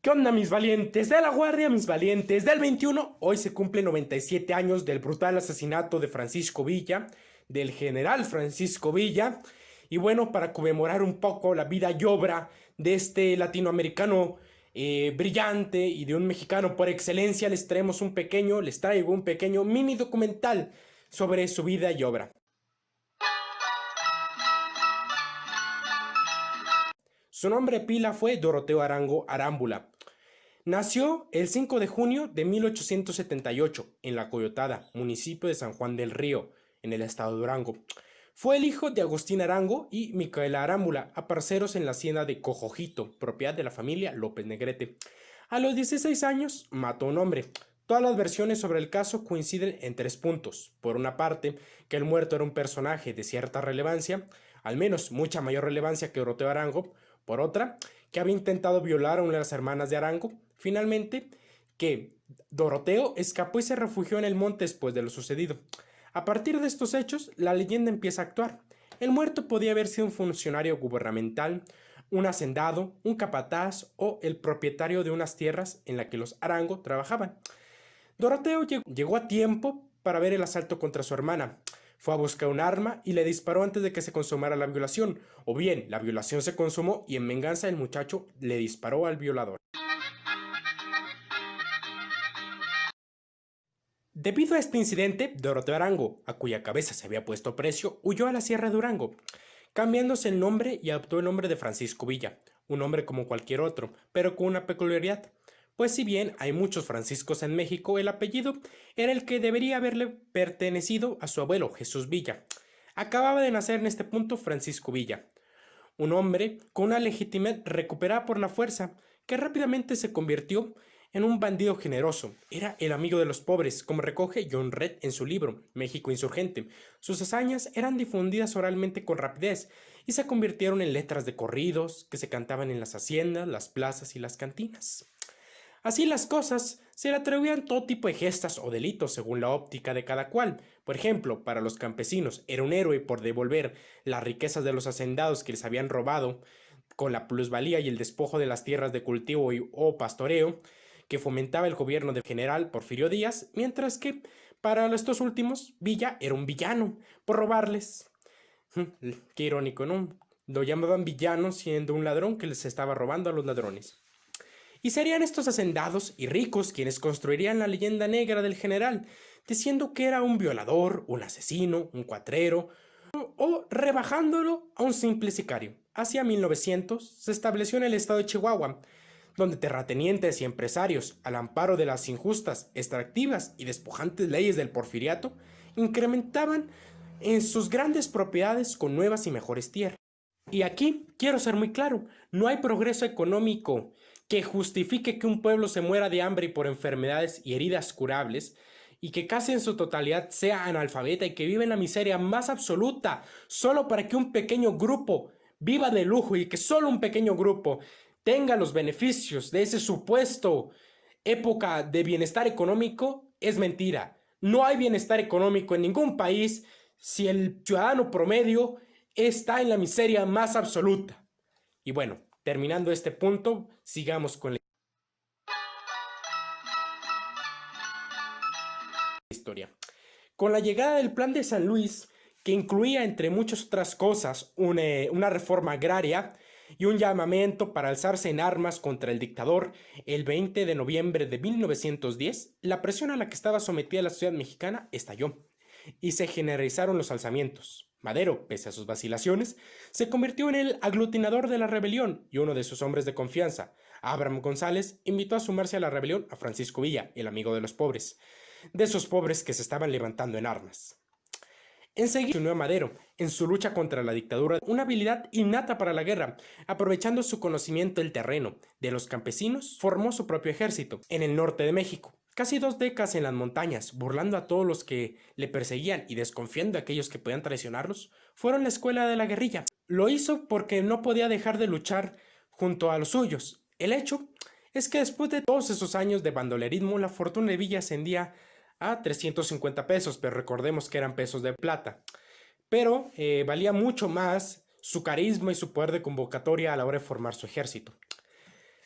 ¿Qué onda, mis valientes de la guardia, mis valientes del 21? Hoy se cumplen 97 años del brutal asesinato de Francisco Villa, del general Francisco Villa. Y bueno, para conmemorar un poco la vida y obra de este latinoamericano brillante y de un mexicano por excelencia, les traigo un pequeño mini documental sobre su vida y obra. Su nombre pila fue Doroteo Arango Arámbula. Nació el 5 de junio de 1878 en La Coyotada, municipio de San Juan del Río, en el estado de Durango. Fue el hijo de Agustín Arango y Micaela Arámbula, aparceros en la hacienda de Cojojito, propiedad de la familia López Negrete. A los 16 años mató a un hombre. Todas las versiones sobre el caso coinciden en 3 puntos. Por una parte, que el muerto era un personaje de cierta relevancia, al menos mucha mayor relevancia que Doroteo Arango. Por otra, que había intentado violar a una de las hermanas de Arango. Finalmente, que Doroteo escapó y se refugió en el monte después de lo sucedido. A partir de estos hechos, la leyenda empieza a actuar. El muerto podía haber sido un funcionario gubernamental, un hacendado, un capataz o el propietario de unas tierras en las que los Arango trabajaban. Doroteo llegó a tiempo para ver el asalto contra su hermana. Fue a buscar un arma y le disparó antes de que se consumara la violación. O bien, la violación se consumó y en venganza el muchacho le disparó al violador. Debido a este incidente, Doroteo Arango, a cuya cabeza se había puesto precio, huyó a la Sierra de Durango, cambiándose el nombre y adoptó el nombre de Francisco Villa, un nombre como cualquier otro, pero con una peculiaridad. Pues si bien hay muchos Franciscos en México, el apellido era el que debería haberle pertenecido a su abuelo, Jesús Villa. Acababa de nacer en este punto Francisco Villa, un hombre con una legitimidad recuperada por la fuerza, que rápidamente se convirtió en un bandido generoso. Era el amigo de los pobres, como recoge John Red en su libro México Insurgente. Sus hazañas eran difundidas oralmente con rapidez y se convirtieron en letras de corridos que se cantaban en las haciendas, las plazas y las cantinas. Así las cosas, se le atribuían todo tipo de gestas o delitos según la óptica de cada cual. Por ejemplo, para los campesinos era un héroe por devolver las riquezas de los hacendados que les habían robado con la plusvalía y el despojo de las tierras de cultivo o pastoreo que fomentaba el gobierno del general Porfirio Díaz, mientras que para estos últimos Villa era un villano por robarles. Qué irónico, ¿no? Lo llamaban villano siendo un ladrón que les estaba robando a los ladrones. Y serían estos hacendados y ricos quienes construirían la leyenda negra del general, diciendo que era un violador, un asesino, un cuatrero, o rebajándolo a un simple sicario. Hacia 1900 se estableció en el estado de Chihuahua, donde terratenientes y empresarios, al amparo de las injustas, extractivas y despojantes leyes del porfiriato, incrementaban en sus grandes propiedades con nuevas y mejores tierras. Y aquí quiero ser muy claro, no hay progreso económico que justifique que un pueblo se muera de hambre y por enfermedades y heridas curables, y que casi en su totalidad sea analfabeta y que vive en la miseria más absoluta, solo para que un pequeño grupo viva de lujo y que solo un pequeño grupo tenga los beneficios de ese supuesto época de bienestar económico, es mentira. No hay bienestar económico en ningún país si el ciudadano promedio está en la miseria más absoluta. Y bueno, terminando este punto, sigamos con la historia. Con la llegada del Plan de San Luis, que incluía entre muchas otras cosas una reforma agraria y un llamamiento para alzarse en armas contra el dictador, el 20 de noviembre de 1910, la presión a la que estaba sometida la sociedad mexicana estalló y se generalizaron los alzamientos. Madero, pese a sus vacilaciones, se convirtió en el aglutinador de la rebelión y uno de sus hombres de confianza, Abraham González, invitó a sumarse a la rebelión a Francisco Villa, el amigo de los pobres, de esos pobres que se estaban levantando en armas. Enseguida se unió a Madero en su lucha contra la dictadura, una habilidad innata para la guerra. Aprovechando su conocimiento del terreno de los campesinos, formó su propio ejército en el norte de México. Casi 2 décadas en las montañas, burlando a todos los que le perseguían y desconfiando de aquellos que podían traicionarlos, fueron la escuela de la guerrilla. Lo hizo porque no podía dejar de luchar junto a los suyos. El hecho es que después de todos esos años de bandolerismo, la fortuna de Villa ascendía a 350 pesos, pero recordemos que eran pesos de plata. Pero valía mucho más su carisma y su poder de convocatoria a la hora de formar su ejército.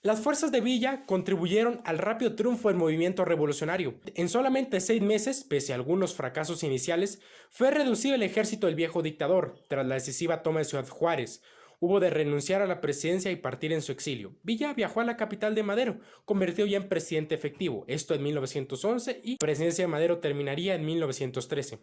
Las fuerzas de Villa contribuyeron al rápido triunfo del movimiento revolucionario. En solamente 6 meses, pese a algunos fracasos iniciales, fue reducido el ejército del viejo dictador. Tras la decisiva toma de Ciudad Juárez, hubo de renunciar a la presidencia y partir en su exilio. Villa viajó a la capital de Madero, convertido ya en presidente efectivo, esto en 1911, y la presidencia de Madero terminaría en 1913.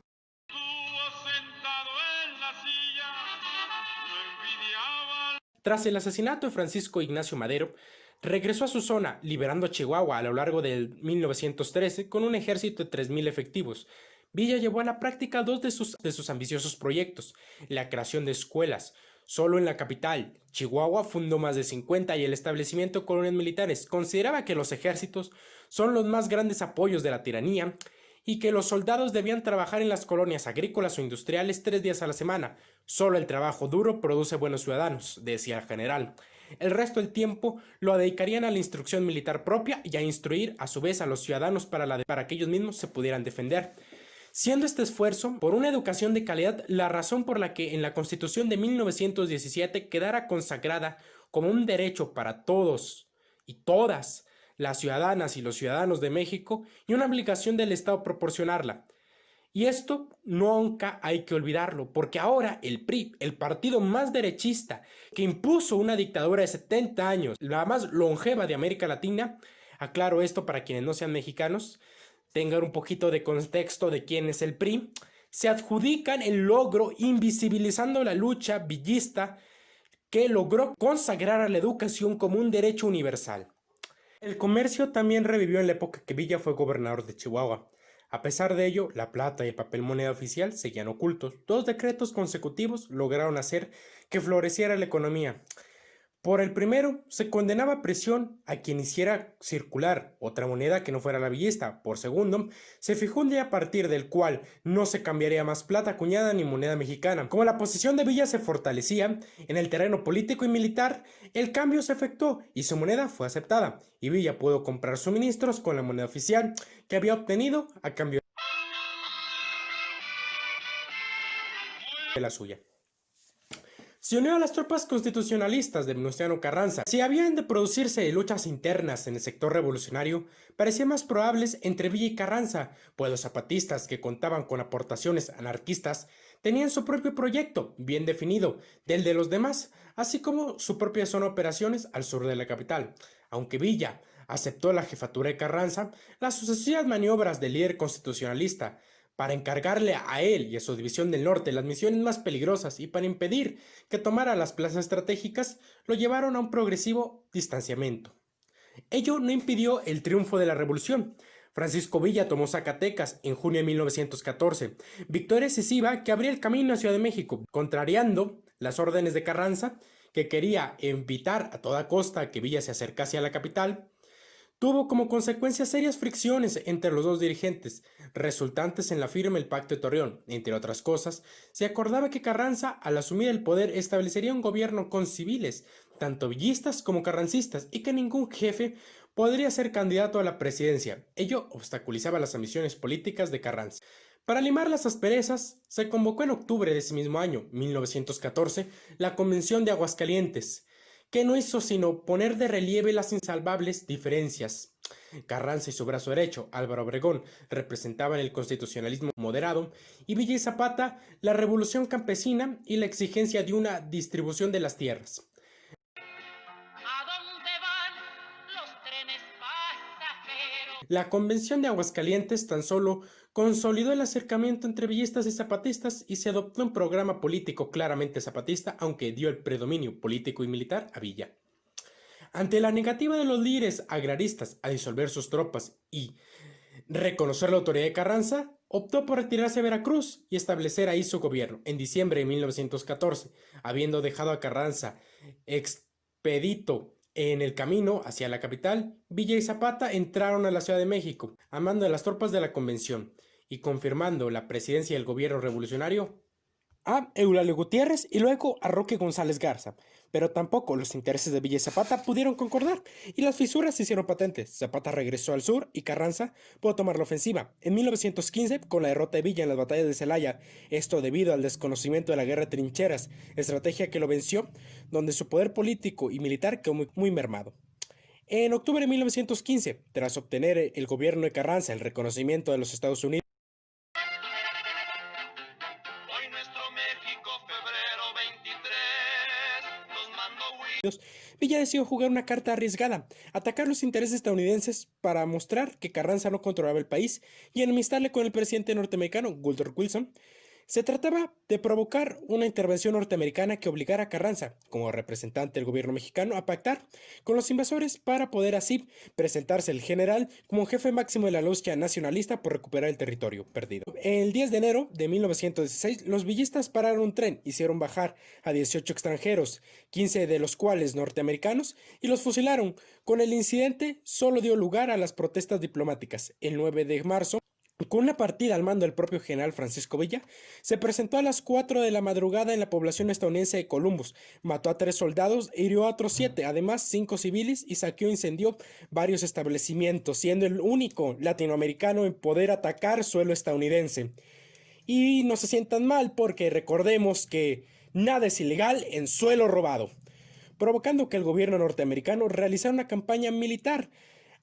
Tras el asesinato de Francisco Ignacio Madero, regresó a su zona, liberando a Chihuahua a lo largo del 1913 con un ejército de 3.000 efectivos. Villa llevó a la práctica dos de sus ambiciosos proyectos: la creación de escuelas. Solo en la capital, Chihuahua, fundó más de 50 y el establecimiento de colonias militares. Consideraba que los ejércitos son los más grandes apoyos de la tiranía y que los soldados debían trabajar en las colonias agrícolas o industriales 3 días a la semana. Solo el trabajo duro produce buenos ciudadanos, decía el general. El resto del tiempo lo dedicarían a la instrucción militar propia y a instruir a su vez a los ciudadanos para que ellos mismos se pudieran defender. Siendo este esfuerzo por una educación de calidad la razón por la que en la Constitución de 1917 quedara consagrada como un derecho para todos y todas las ciudadanas y los ciudadanos de México y una obligación del Estado proporcionarla. Y esto nunca hay que olvidarlo, porque ahora el PRI, el partido más derechista que impuso una dictadura de 70 años, la más longeva de América Latina, aclaro esto para quienes no sean mexicanos, tengan un poquito de contexto de quién es el PRI, se adjudican el logro invisibilizando la lucha villista que logró consagrar a la educación como un derecho universal. El comercio también revivió en la época que Villa fue gobernador de Chihuahua. A pesar de ello, la plata y el papel moneda oficial seguían ocultos. 2 decretos consecutivos lograron hacer que floreciera la economía. Por el primero, se condenaba a prisión a quien hiciera circular otra moneda que no fuera la villista. Por segundo, se fijó un día a partir del cual no se cambiaría más plata acuñada ni moneda mexicana. Como la posición de Villa se fortalecía en el terreno político y militar, el cambio se efectuó y su moneda fue aceptada, y Villa pudo comprar suministros con la moneda oficial que había obtenido a cambio de la suya. Se unió a las tropas constitucionalistas de Venustiano Carranza. Si habían de producirse luchas internas en el sector revolucionario, parecían más probables entre Villa y Carranza, pues los zapatistas, que contaban con aportaciones anarquistas, tenían su propio proyecto, bien definido, del de los demás, así como su propia zona de operaciones al sur de la capital. Aunque Villa aceptó la jefatura de Carranza, las sucesivas maniobras del líder constitucionalista para encargarle a él y a su división del norte las misiones más peligrosas y para impedir que tomara las plazas estratégicas, lo llevaron a un progresivo distanciamiento. Ello no impidió el triunfo de la revolución. Francisco Villa tomó Zacatecas en junio de 1914, victoria decisiva que abría el camino a Ciudad de México, contrariando las órdenes de Carranza, que quería evitar a toda costa que Villa se acercase a la capital. Tuvo como consecuencia serias fricciones entre los dos dirigentes, resultantes en la firma del Pacto de Torreón. Entre otras cosas, se acordaba que Carranza, al asumir el poder, establecería un gobierno con civiles, tanto villistas como carrancistas, y que ningún jefe podría ser candidato a la presidencia. Ello obstaculizaba las ambiciones políticas de Carranza. Para limar las asperezas, se convocó en octubre de ese mismo año, 1914, la Convención de Aguascalientes, que no hizo sino poner de relieve las insalvables diferencias. Carranza y su brazo derecho, Álvaro Obregón, representaban el constitucionalismo moderado, y Villa y Zapata la revolución campesina y la exigencia de una distribución de las tierras. La Convención de Aguascalientes tan solo consolidó el acercamiento entre villistas y zapatistas y se adoptó un programa político claramente zapatista, aunque dio el predominio político y militar a Villa. Ante la negativa de los líderes agraristas a disolver sus tropas y reconocer la autoridad de Carranza, optó por retirarse a Veracruz y establecer ahí su gobierno. En diciembre de 1914, habiendo dejado a Carranza expedito en el camino hacia la capital, Villa y Zapata entraron a la Ciudad de México, a mando de las tropas de la Convención, y confirmando la presidencia del gobierno revolucionario a Eulalio Gutiérrez y luego a Roque González Garza, pero tampoco los intereses de Villa y Zapata pudieron concordar y las fisuras se hicieron patentes. Zapata regresó al sur y Carranza pudo tomar la ofensiva en 1915 con la derrota de Villa en las batallas de Celaya, esto debido al desconocimiento de la guerra de trincheras, estrategia que lo venció, donde su poder político y militar quedó muy mermado. En octubre de 1915, tras obtener el gobierno de Carranza el reconocimiento de los Estados Unidos, Hoy nuestro México, febrero 23, nos mandó Will. Villa decidió jugar una carta arriesgada, atacar los intereses estadounidenses para mostrar que Carranza no controlaba el país y enemistarle con el presidente norteamericano Woodrow Wilson. Se trataba de provocar una intervención norteamericana que obligara a Carranza, como representante del gobierno mexicano, a pactar con los invasores para poder así presentarse el general como jefe máximo de la lucha nacionalista por recuperar el territorio perdido. El 10 de enero de 1916, los villistas pararon un tren, hicieron bajar a 18 extranjeros, 15 de los cuales norteamericanos, y los fusilaron. Con el incidente solo dio lugar a las protestas diplomáticas. El 9 de marzo, con una partida al mando del propio general Francisco Villa, se presentó a las 4 de la madrugada en la población estadounidense de Columbus, mató a 3 soldados e hirió a otros 7, además 5 civiles, y saqueó e incendió varios establecimientos, siendo el único latinoamericano en poder atacar suelo estadounidense. Y no se sientan mal porque recordemos que nada es ilegal en suelo robado, provocando que el gobierno norteamericano realizara una campaña militar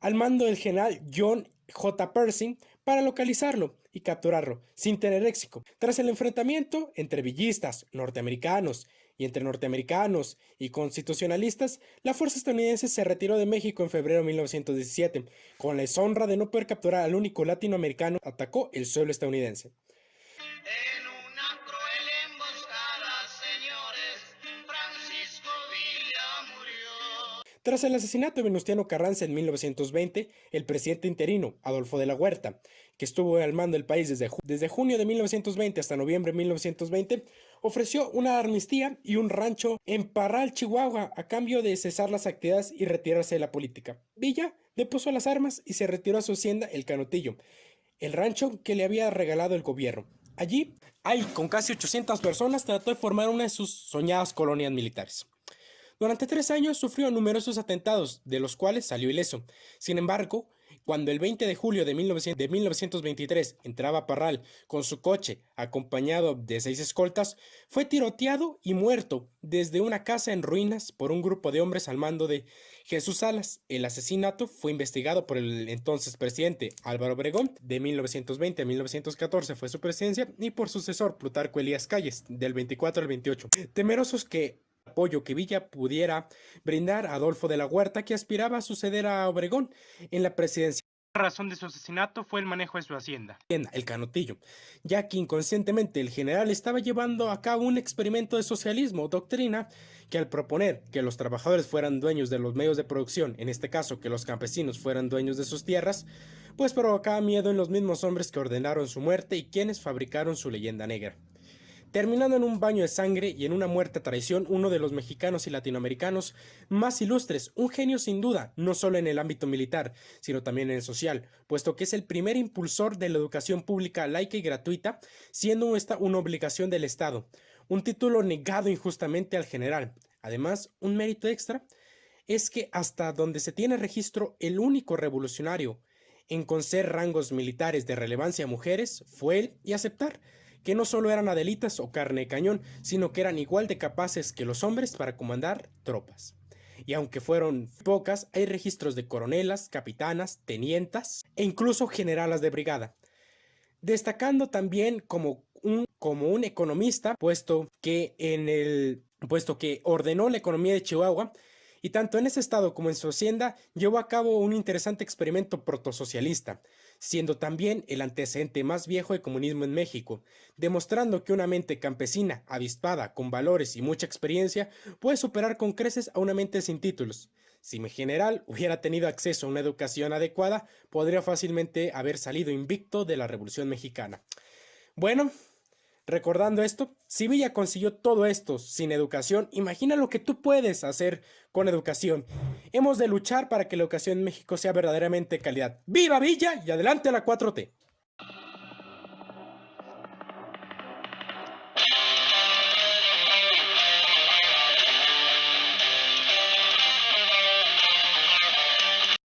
al mando del general John J. Pershing para localizarlo y capturarlo, sin tener éxito. Tras el enfrentamiento entre villistas norteamericanos y entre norteamericanos y constitucionalistas, la fuerza estadounidense se retiró de México en febrero de 1917. Con la deshonra de no poder capturar al único latinoamericano, atacó el suelo estadounidense. En una cruel emboscada, señores, Francisco Villa murió. Tras el asesinato de Venustiano Carranza en 1920, el presidente interino, Adolfo de la Huerta, que estuvo al mando del país desde junio de 1920 hasta noviembre de 1920, ofreció una amnistía y un rancho en Parral, Chihuahua, a cambio de cesar las actividades y retirarse de la política. Villa depuso las armas y se retiró a su hacienda El Canotillo, el rancho que le había regalado el gobierno. Allí, con casi 800 personas, trató de formar una de sus soñadas colonias militares. Durante 3 años sufrió numerosos atentados, de los cuales salió ileso. Sin embargo, cuando el 20 de julio de 1923 entraba a Parral con su coche, acompañado de 6 escoltas, fue tiroteado y muerto desde una casa en ruinas por un grupo de hombres al mando de Jesús Salas. El asesinato fue investigado por el entonces presidente Álvaro Obregón, de 1920 a 1914 fue su presidencia, y por su sucesor Plutarco Elías Calles, del 24 al 28. Temerosos que apoyo que Villa pudiera brindar a Adolfo de la Huerta, que aspiraba a suceder a Obregón en la presidencia. La razón de su asesinato fue el manejo de su hacienda, el Canotillo, ya que inconscientemente el general estaba llevando a cabo un experimento de socialismo o doctrina que, al proponer que los trabajadores fueran dueños de los medios de producción, en este caso que los campesinos fueran dueños de sus tierras, pues provocaba miedo en los mismos hombres que ordenaron su muerte y quienes fabricaron su leyenda negra, terminando en un baño de sangre y en una muerte a traición, uno de los mexicanos y latinoamericanos más ilustres, un genio sin duda, no solo en el ámbito militar, sino también en el social, puesto que es el primer impulsor de la educación pública laica y gratuita, siendo esta una obligación del Estado, un título negado injustamente al general. Además, un mérito extra es que hasta donde se tiene registro, el único revolucionario en conceder rangos militares de relevancia a mujeres fue él, y aceptar que no solo eran adelitas o carne de cañón, sino que eran igual de capaces que los hombres para comandar tropas. Y aunque fueron pocas, hay registros de coronelas, capitanas, tenientas e incluso generalas de brigada, destacando también como un economista, puesto que ordenó la economía de Chihuahua, y tanto en ese estado como en su hacienda llevó a cabo un interesante experimento protosocialista, siendo también el antecedente más viejo de comunismo en México, demostrando que una mente campesina, avispada, con valores y mucha experiencia, puede superar con creces a una mente sin títulos. Si mi general hubiera tenido acceso a una educación adecuada, podría fácilmente haber salido invicto de la Revolución Mexicana. Bueno, recordando esto, si Villa consiguió todo esto sin educación, imagina lo que tú puedes hacer con educación. Hemos de luchar para que la educación en México sea verdaderamente de calidad. ¡Viva Villa y adelante la 4T!